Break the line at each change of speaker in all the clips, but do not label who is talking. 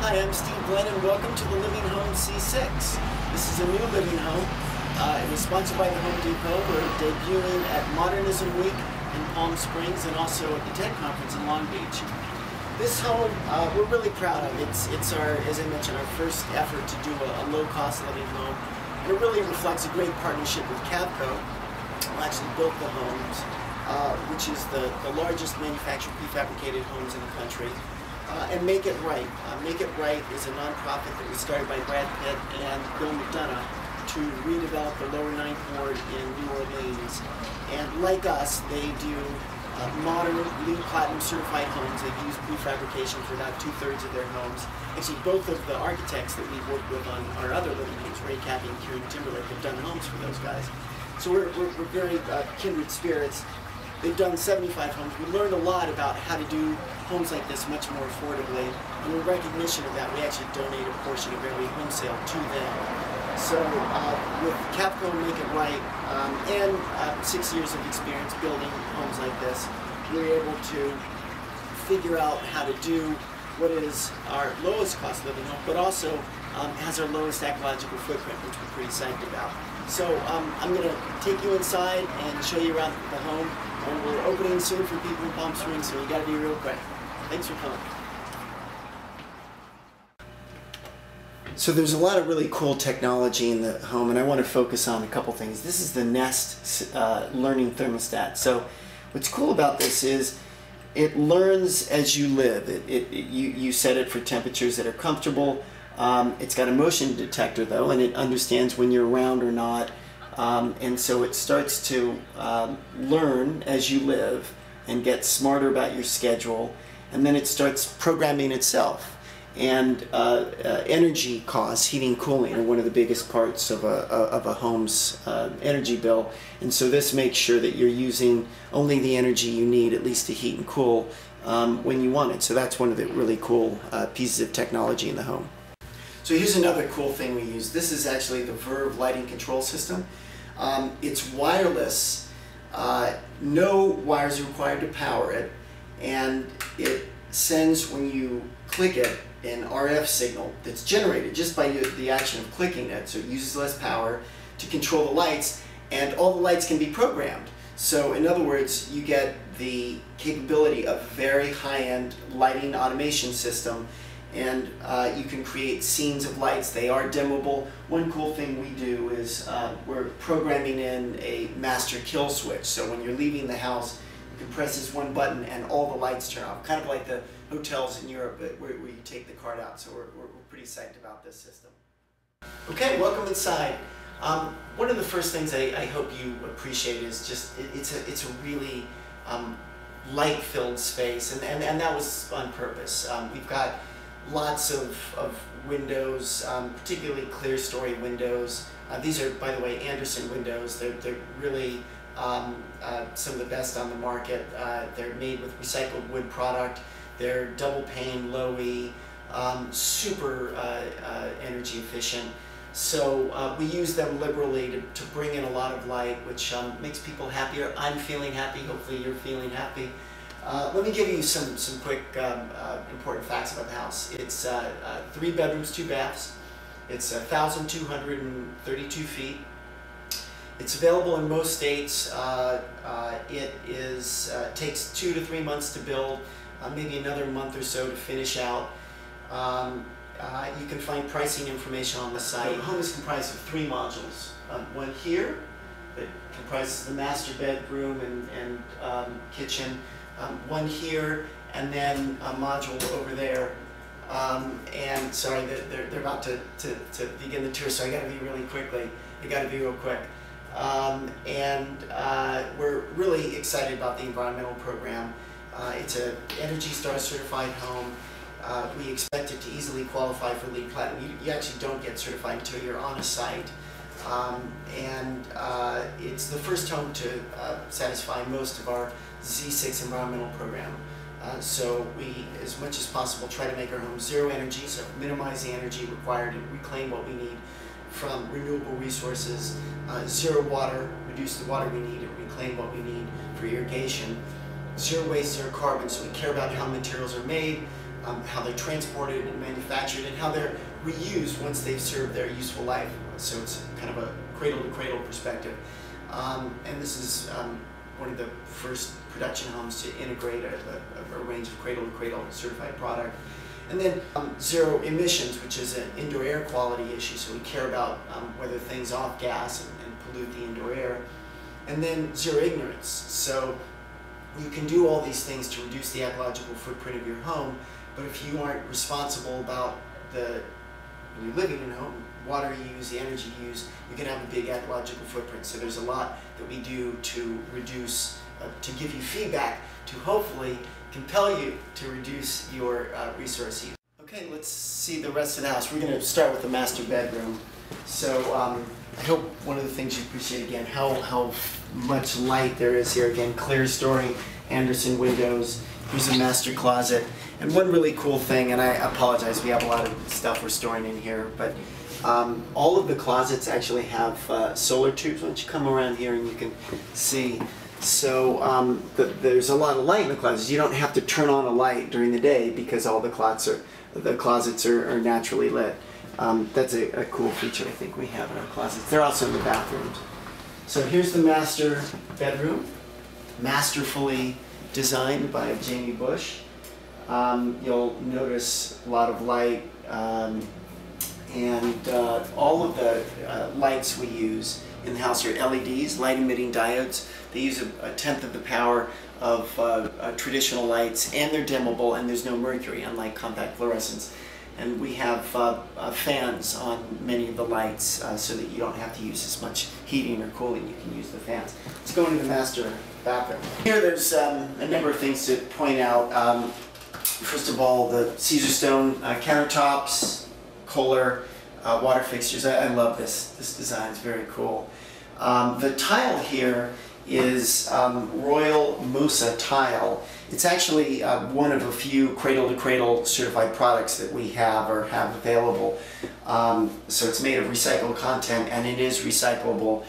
Hi, I'm Steve Glenn and welcome to the Living Home C6. This is a new living home. It was sponsored by the Home Depot. We're debuting at Modernism Week in Palm Springs and also at the TED Conference in Long Beach. This home we're really proud of. It's our, as I mentioned, our first effort to do a low-cost living home. And it really reflects a great partnership with Cavco, who actually built the homes, which is the largest manufacturer of prefabricated homes in the country. And Make It Right. Make It Right is a nonprofit that was started by Brad Pitt and Bill McDonough to redevelop the Lower Ninth Ward in New Orleans. And like us, they do modern, LEED Platinum certified homes. They've used prefabrication for about 2/3 of their homes. Actually, both of the architects that we've worked with on our other living homes, Ray Cappy and Kieran Timberlake, have done homes for those guys. So we're very kindred spirits. They've done 75 homes. We learned a lot about how to do homes like this much more affordably. And in recognition of that, we actually donate a portion of every home sale to them. So with Cavco and Make It Right and 6 years of experience building homes like this, we were able to figure out how to do what is our lowest cost living home, but also has our lowest ecological footprint, which we're pretty psyched about. So I'm going to take you inside and show you around the home. And we're opening soon for people in Palm Springs, so you got to be real quick. Thanks for coming. So there's a lot of really cool technology in the home, and I want to focus on a couple things. This is the Nest learning thermostat. So what's cool about this is it learns as you live. You set it for temperatures that are comfortable. It's got a motion detector though, and it understands when you're around or not. And so it starts to learn as you live and get smarter about your schedule, and then it starts programming itself. And energy costs, heating and cooling, are one of the biggest parts of a home's energy bill. And so this makes sure that you're using only the energy you need, at least to heat and cool, when you want it. So that's one of the really cool pieces of technology in the home. So here's another cool thing we use. This is actually the Verve lighting control system. It's wireless, no wires are required to power it, and it sends, when you click it, an RF signal that's generated just by the action of clicking it, so it uses less power to control the lights, and all the lights can be programmed. So in other words, you get the capability of very high-end lighting automation system, and you can create scenes of lights. They are dimmable. One cool thing we do is we're programming in a master kill switch. So when you're leaving the house, you can press this one button and all the lights turn off. Kind of like the hotels in Europe where you take the card out. So we're pretty psyched about this system. Okay, welcome inside. One of the first things I hope you appreciate is just it's a really light-filled space, and that was on purpose. We've got lots of windows, particularly clear story windows. These are, by the way, Anderson windows. They're really some of the best on the market. They're made with recycled wood product. They're double pane, low E, super energy efficient. So we use them liberally to bring in a lot of light, which makes people happier. I'm feeling happy. Hopefully you're feeling happy. Let me give you some quick important facts about the house. It's 3 bedrooms, 2 baths. It's 1,232 feet. It's available in most states. It takes 2 to 3 months to build, maybe another month or so to finish out. You can find pricing information on the site. The home is comprised of 3 modules. One here that comprises the master bedroom and kitchen. One here, and then a module over there. And sorry, they're about to begin the tour, so I got to be really quickly. I got to be real quick. We're really excited about the environmental program. It's an Energy Star certified home. We expect it to easily qualify for LEED Platinum. You actually don't get certified until you're on a site. It's the first home to satisfy most of our Z6 environmental program. So we, as much as possible, try to make our home zero energy, so minimize the energy required to reclaim what we need from renewable resources, zero water, reduce the water we need and reclaim what we need for irrigation, zero waste, zero carbon, so we care about how materials are made, how they're transported and manufactured, and how they're reused once they've served their useful life. So it's kind of a cradle-to-cradle perspective. And this is one of the first production homes to integrate a range of cradle-to-cradle certified product. And then zero emissions, which is an indoor air quality issue, so we care about whether things off gas and pollute the indoor air. And then zero ignorance, so you can do all these things to reduce the ecological footprint of your home, but if you aren't responsible about when you're living in a home, water you use, the energy you use, you're going to have a big ecological footprint. So there's a lot that we do to reduce, to give you feedback, to hopefully compel you to reduce your resource use. Okay, let's see the rest of the house. We're going to start with the master bedroom. So I hope one of the things you appreciate again, how much light there is here. Again, clear story, Anderson windows. Here's a master closet. And one really cool thing, and I apologize, we have a lot of stuff we're storing in here, but all of the closets actually have solar tubes. Why don't you come around here and you can see. So there's a lot of light in the closets. You don't have to turn on a light during the day because all the closets are naturally lit. That's a cool feature I think we have in our closets. They're also in the bathrooms. So here's the master bedroom, masterfully designed by Jamie Bush. You'll notice a lot of light, and all of the lights we use in the house are LEDs, light emitting diodes. They use a tenth of the power of traditional lights, and they're dimmable, and there's no mercury, unlike compact fluorescents. And we have fans on many of the lights so that you don't have to use as much heating or cooling. You can use the fans. Let's go into the master bathroom. Here there's a number of things to point out. First of all, the Caesar stone countertops, Kohler water fixtures. I love this. This design is very cool. The tile here is Royal Musa tile. It's actually one of a few cradle-to-cradle certified products that we have or have available. So it's made of recycled content, and it is recyclable.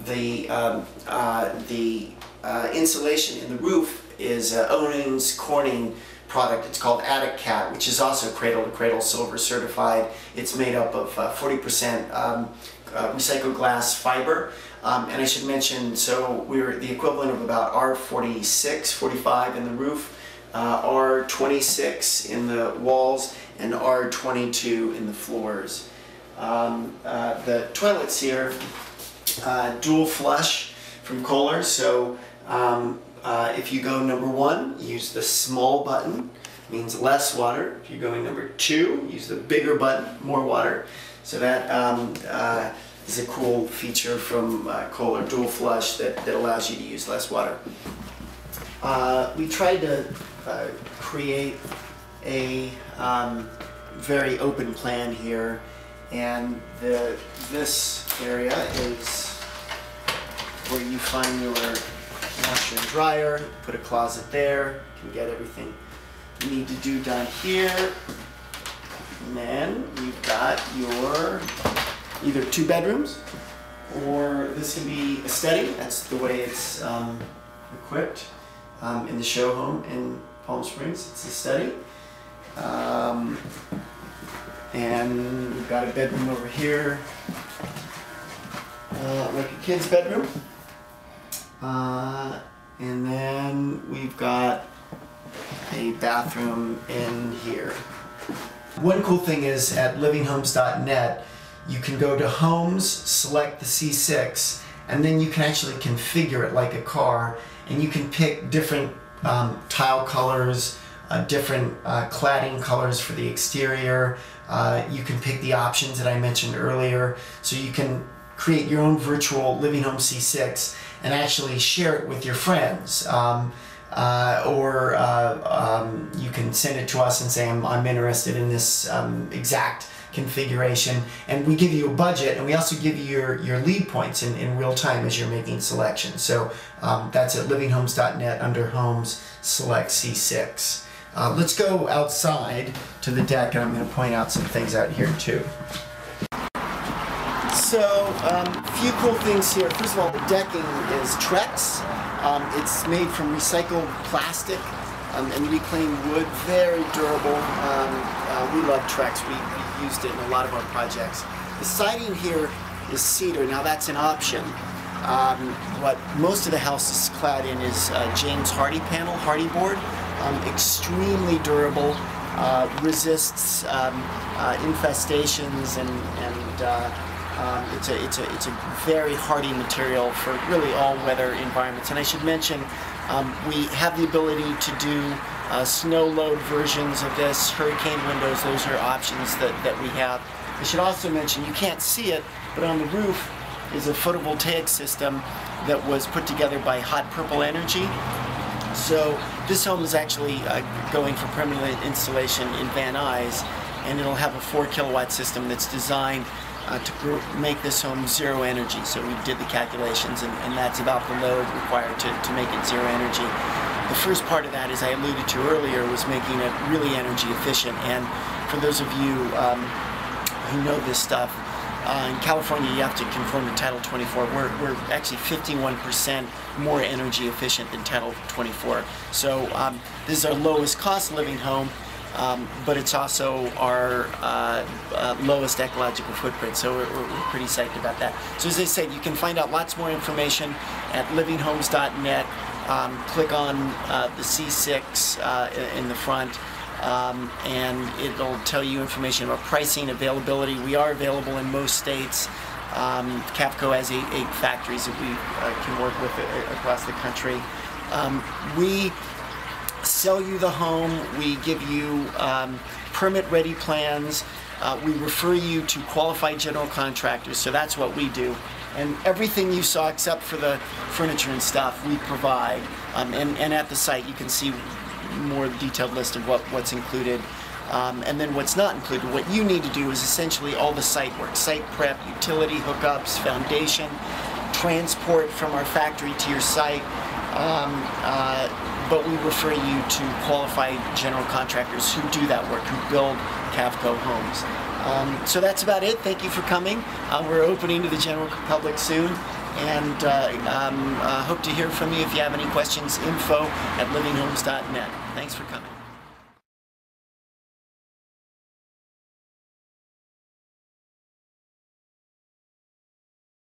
The insulation in the roof is Onan's Corning product. It's called Attic Cat, which is also cradle-to-cradle silver certified. It's made up of 40% recycled glass fiber. And I should mention, so we're the equivalent of about R46, 45 in the roof, R26 in the walls, and R22 in the floors. The toilets here, dual flush from Kohler, so if you go number 1, use the small button, means less water. If you're going number 2, use the bigger button, more water. So that is a cool feature from Kohler, dual flush, that allows you to use less water. We tried to create a very open plan here, and this area is where you find your washer and dryer. Put a closet there, you can get everything you need to do done here. And then you've got your either 2 bedrooms, or this can be a study. That's the way it's equipped in the show home in Palm Springs. It's a study. And we've got a bedroom over here, like a kid's bedroom. And then we've got a bathroom in here. One cool thing is at livinghomes.net, you can go to Homes, select the C6, and then you can actually configure it like a car, and you can pick different tile colors, different cladding colors for the exterior. You can pick the options that I mentioned earlier, so you can create your own virtual Living Home C6 and actually share it with your friends. Or you can send it to us and say, I'm interested in this exact configuration, and we give you a budget, and we also give you your lead points in real time as you're making selections. So that's at livinghomes.net under Homes, select C6. Let's go outside to the deck, and I'm going to point out some things out here too. So a few cool things here. First of all, the decking is Trex. It's made from recycled plastic. and reclaimed wood, very durable. We love Trex. We used it in a lot of our projects. The siding here is cedar. Now that's an option. What most of the house is clad in is James Hardy panel, Hardy board. Extremely durable, resists infestations, and it's a very hardy material for really all weather environments. And I should mention, we have the ability to do snow load versions of this, hurricane windows. Those are options that we have. I should also mention, you can't see it, but on the roof is a photovoltaic system that was put together by Hot Purple Energy. So this home is actually going for permanent installation in Van Nuys, and it'll have a 4 kilowatt system that's designed to make this home zero energy. So we did the calculations, and that's about the load required to make it zero energy. The first part of that, as I alluded to earlier, was making it really energy efficient. And for those of you who know this stuff, in California you have to conform to Title 24. We're actually 51% more energy efficient than Title 24. So this is our lowest cost living home, but it's also our lowest ecological footprint, so we're pretty psyched about that. So as I said, you can find out lots more information at livinghomes.net. Click on the C6 in the front, and it'll tell you information about pricing, availability. We are available in most states. CAFCO has 8 factories that we can work with across the country. We sell you the home. We give you permit-ready plans. We refer you to qualified general contractors, so that's what we do. And everything you saw, except for the furniture and stuff, we provide. And at the site, you can see more detailed list of what's included. And then what's not included. What you need to do is essentially all the site work: site prep, utility hookups, foundation, transport from our factory to your site. But we refer you to qualified general contractors who do that work, who build CAFCO homes. So that's about it. Thank you for coming. We're opening to the general public soon, and hope to hear from you if you have any questions. Info@livinghomes.net. Thanks for coming.